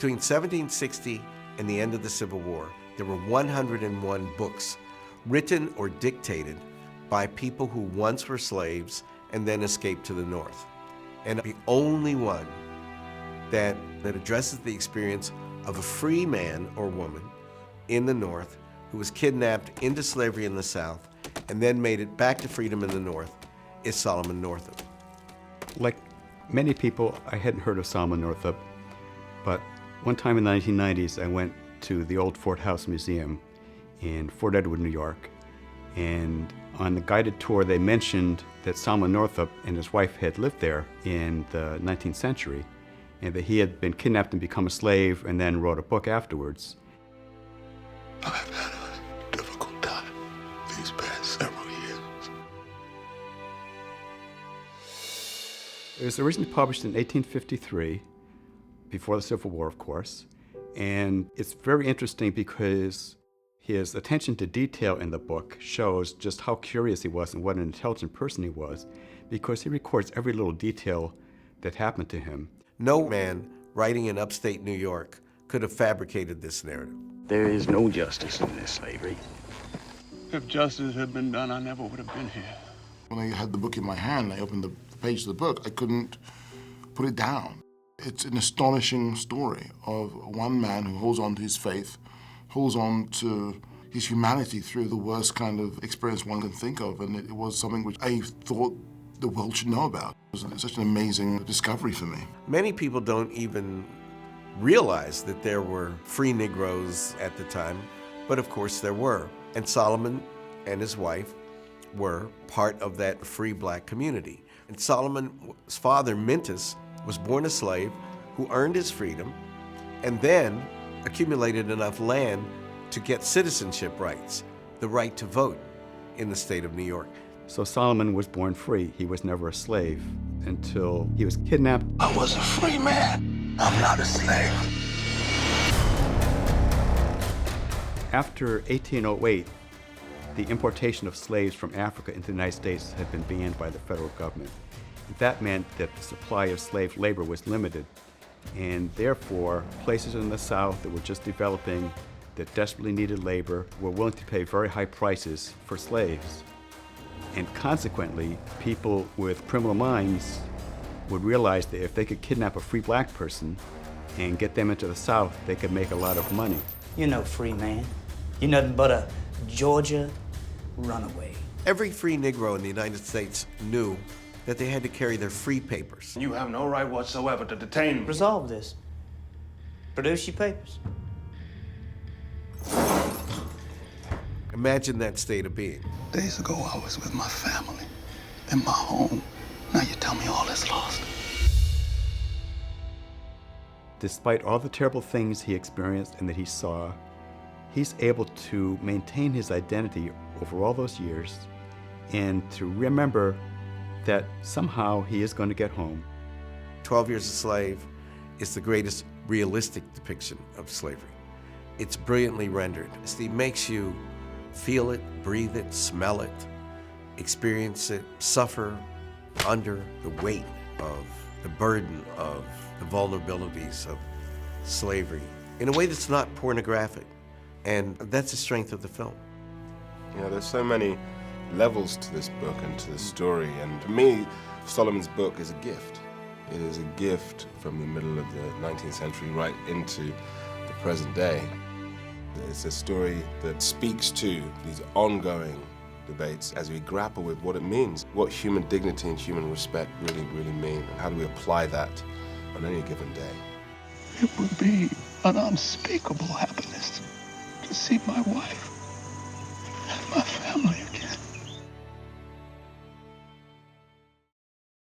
Between 1760 and the end of the Civil War, there were 101 books written or dictated by people who once were slaves and then escaped to the North. And the only one that addresses the experience of a free man or woman in the North who was kidnapped into slavery in the South and then made it back to freedom in the North is Solomon Northup. Like many people, I hadn't heard of Solomon Northup, but one time in the 1990s, I went to the old Fort House Museum in Fort Edward, New York, and on the guided tour, they mentioned that Solomon Northup and his wife had lived there in the 19th century, and that he had been kidnapped and become a slave and then wrote a book afterwards. I've had a difficult time these past several years. It was originally published in 1853, before the Civil War, of course, and it's very interesting because his attention to detail in the book shows just how curious he was and what an intelligent person he was, because he records every little detail that happened to him. No man writing in upstate New York could have fabricated this narrative. There is no justice in this slavery. If justice had been done, I never would have been here. When I had the book in my hand, I opened the page of the book, I couldn't put it down. It's an astonishing story of one man who holds on to his faith, holds on to his humanity through the worst kind of experience one can think of, and it was something which I thought the world should know about. It was such an amazing discovery for me. Many people don't even realize that there were free Negroes at the time, but of course there were. And Solomon and his wife were part of that free black community. And Solomon's father, Mintus, was born a slave who earned his freedom and then accumulated enough land to get citizenship rights, the right to vote in the state of New York. So Solomon was born free. He was never a slave until he was kidnapped. I was a free man. I'm not a slave. After 1808, the importation of slaves from Africa into the United States had been banned by the federal government. That meant that the supply of slave labor was limited, and therefore places in the South that were just developing, that desperately needed labor, were willing to pay very high prices for slaves. And consequently, people with criminal minds would realize that if they could kidnap a free black person and get them into the South, they could make a lot of money. You're no free man. You're nothing but a Georgia runaway. Every free Negro in the United States knew that they had to carry their free papers. You have no right whatsoever to detain me. Resolve this. Produce your papers. Imagine that state of being. Days ago, I was with my family in my home. Now you tell me all is lost. Despite all the terrible things he experienced and that he saw, he's able to maintain his identity over all those years and to remember that somehow he is going to get home. 12 Years a Slave is the greatest realistic depiction of slavery. It's brilliantly rendered. It makes you feel it, breathe it, smell it, experience it, suffer under the weight of the burden of the vulnerabilities of slavery in a way that's not pornographic. And that's the strength of the film. You know, there's so many levels to this book and to the story, and to me, Solomon's book is a gift. It is a gift from the middle of the 19th century right into the present day. It's a story that speaks to these ongoing debates as we grapple with what it means, what human dignity and human respect really mean, and how do we apply that on any given day. It would be an unspeakable happiness to see my wife